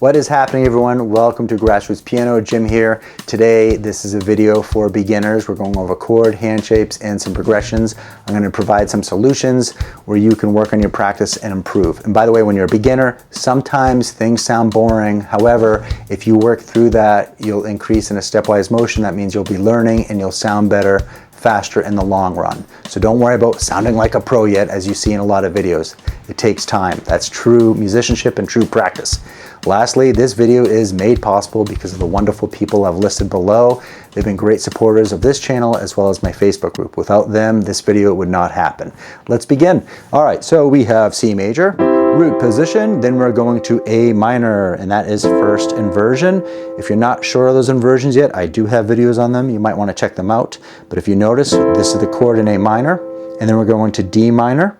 What is happening, everyone? Welcome to Grassroots Piano. Jim here. Today, this is a video for beginners. We're going over chord, hand shapes, and some progressions. I'm going to provide some solutions where you can work on your practice and improve. And by the way, when you're a beginner, sometimes things sound boring. However, if you work through that, you'll increase in a stepwise motion. That means you'll be learning and you'll sound better faster in the long run. So don't worry about sounding like a pro yet, as you see in a lot of videos. It takes time. That's true musicianship and true practice. Lastly, this video is made possible because of the wonderful people I've listed below. They've been great supporters of this channel as well as my Facebook group. Without them, this video would not happen. Let's begin. All right, so we have C major, root position, then we're going to A minor, and that is first inversion. If you're not sure of those inversions yet, I do have videos on them. You might want to check them out. But if you notice, this is the chord in A minor, and then we're going to D minor,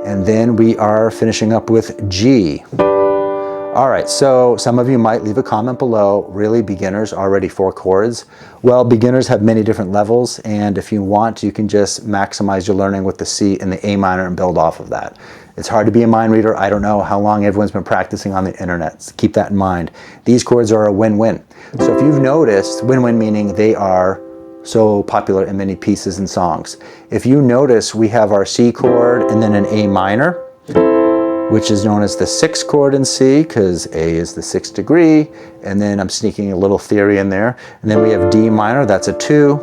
and then we are finishing up with G. All right, so some of you might leave a comment below, really beginners already 4 chords? Well, beginners have many different levels, and if you want, you can just maximize your learning with the C and the A minor and build off of that. It's hard to be a mind reader. I don't know how long everyone's been practicing on the internet. So keep that in mind. These chords are a win-win. So if you've noticed, win-win meaning they are so popular in many pieces and songs. If you notice, we have our C chord and then an A minor, which is known as the 6th chord in C, because A is the 6th degree, and then I'm sneaking a little theory in there. And then we have D minor, that's a 2,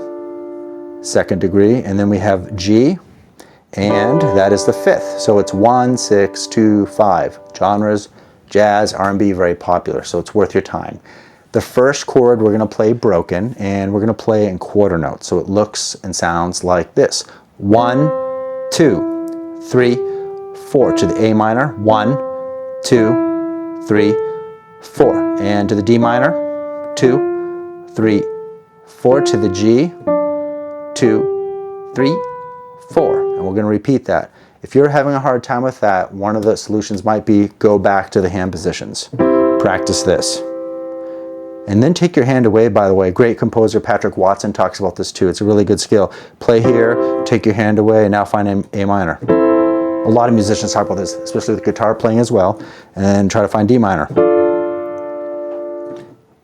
2nd degree, and then we have G, and that is the 5th. So it's 1, 6, 2, 5. Genres, jazz, R&B, very popular, so it's worth your time. The first chord we're going to play broken, and we're going to play in quarter notes, so it looks and sounds like this. 1, 2, 3, 4 to the A minor, 1, 2, 3, 4, and to the D minor, 2, 3, 4 to the G, 2, 3, 4, and we're going to repeat that. If you're having a hard time with that, one of the solutions might be go back to the hand positions. Practice this. And then take your hand away, by the way. Great composer Patrick Watson talks about this too. It's a really good skill. Play here, take your hand away, and now find A minor. A lot of musicians talk about this, especially with guitar playing as well, and try to find D minor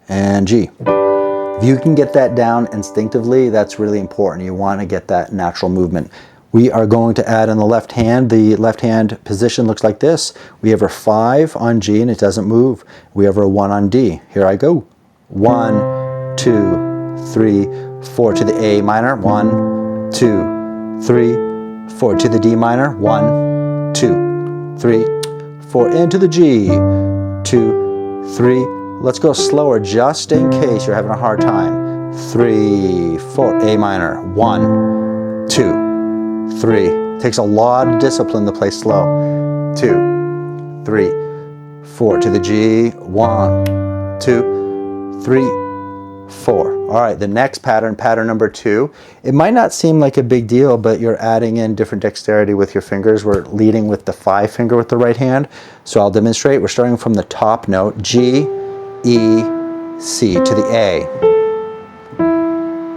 and G. If you can get that down instinctively, that's really important. You want to get that natural movement. We are going to add on the left hand. The left hand position looks like this. We have our 5 on G and it doesn't move. We have our 1 on D. Here I go. 1, 2, 3, 4 to the A minor. 1, 2, 3, 4 to the D minor. 1, 2, 3, 4 into the G. 2, 3. Let's go slower just in case you're having a hard time. 3, 4, A minor. 1, 2, 3. Takes a lot of discipline to play slow. 2, 3, 4 to the G. 1, 2, 3, 4. All right, the next pattern, pattern number 2. It might not seem like a big deal, but you're adding in different dexterity with your fingers. We're leading with the 5 finger with the right hand. So I'll demonstrate. We're starting from the top note, G, E, C to the A.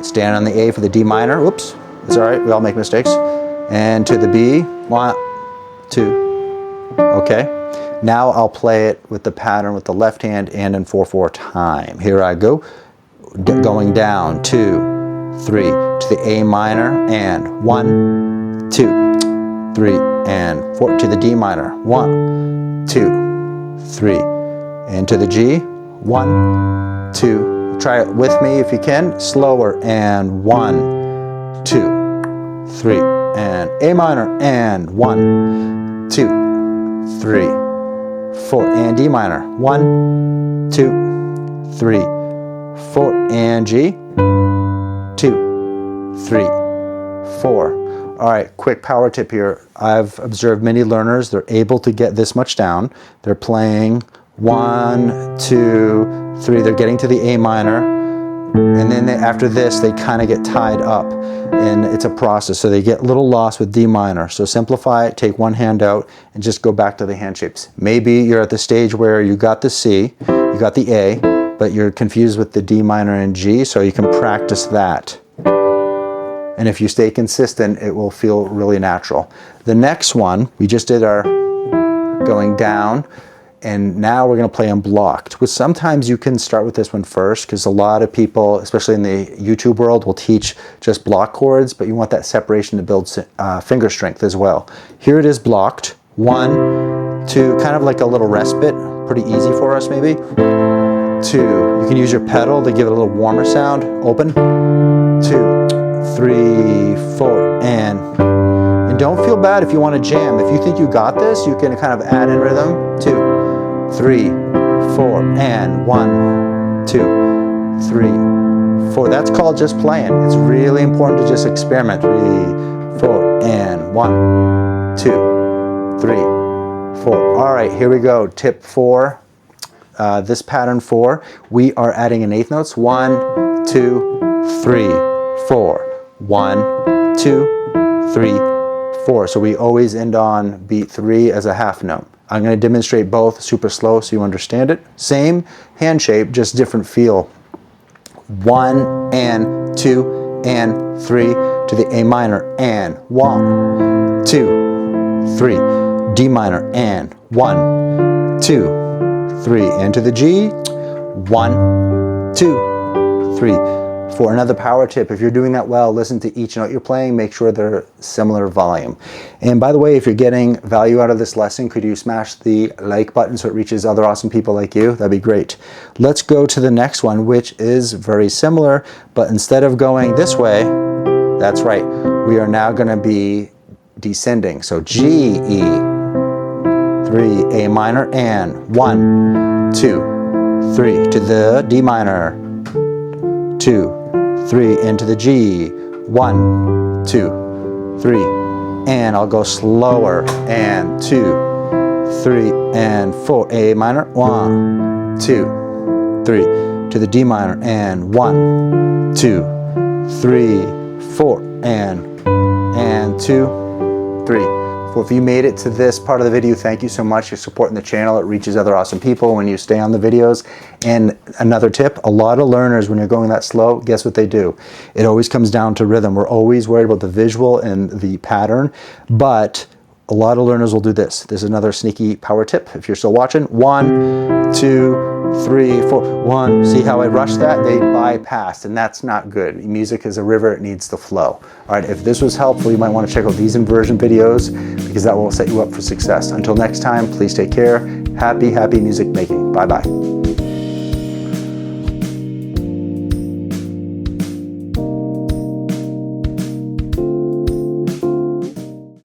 Stand on the A for the D minor. Oops, it's all right. We all make mistakes. And to the B, 1, 2. Okay. Now I'll play it with the pattern with the left hand and in 4/4 time. Here I go. Going down, 2, 3 to the A minor, and 1, 2, 3, and 4 to the D minor. 1, 2, 3, and to the G. 1, 2. Try it with me if you can. Slower, and 1, 2, 3, and A minor, and 1, 2, 3, 4, and D minor. 1, 2, 3, 4, and G. 2, 3, 4. All right, quick power tip here. I've observed many learners, they're able to get this much down. They're playing 1, 2, 3. They're getting to the A minor. And then after this, they kind of get tied up. And it's a process. So they get a little lost with D minor. So simplify it, take one hand out, and just go back to the hand shapes. Maybe you're at the stage where you got the C, you got the A, but you're confused with the D minor and G, so you can practice that. And if you stay consistent, it will feel really natural. The next one, we just did our going down, And now we're going to play unblocked, which sometimes you can start with this one first, because a lot of people, especially in the YouTube world, will teach just block chords, but you want that separation to build finger strength as well. Here it is blocked. 1, 2, kind of like a little respite, pretty easy for us maybe. 2, you can use your pedal to give it a little warmer sound. Open. 2, 3, 4, and don't feel bad if you want to jam. If you think you got this, you can kind of add in rhythm. 2, 3, 4, and 1, 2, 3, 4. That's called just playing. It's really important to just experiment. 3, 4, and 1, 2, 3, 4. All right, here we go. Tip 4. This pattern 4, we are adding an eighth notes. 1, 2, 3, 4. 1, 2, 3, 4. So we always end on beat 3 as a half note. I'm going to demonstrate both super slow so you understand it. Same hand shape, just different feel. 1 and 2 and 3 to the A minor and 1, 2, 3, D minor and 1, 2, 3 and to the G. 1, 2, 3. For another power tip, if you're doing that well, listen to each note you're playing, make sure they're similar volume. And by the way, if you're getting value out of this lesson, could you smash the like button so it reaches other awesome people like you? That'd be great. Let's go to the next one, which is very similar, but instead of going this way, that's right, we are now going to be descending. So G, E, 3, A minor, and 1, 2, 3 to the D minor, 2, 3 into the G, 1, 2, 3, and I'll go slower, and 2, 3, and 4, A minor, 1, 2, 3 to the D minor, and 1, 2, 3, 4, and 2, 3. If you made it to this part of the video, thank you so much. You're supporting the channel. It reaches other awesome people when you stay on the videos. And another tip, a lot of learners, when you're going that slow, guess what they do? It always comes down to rhythm. We're always worried about the visual and the pattern, but a lot of learners will do this. There's another sneaky power tip if you're still watching. 1, 2, 3, 4, 1. See how I rushed that? They bypassed, and that's not good. Music is a river, it needs to flow. All right, if this was helpful, you might want to check out these inversion videos because that will set you up for success. Until next time, please take care. Happy music making. Bye-bye.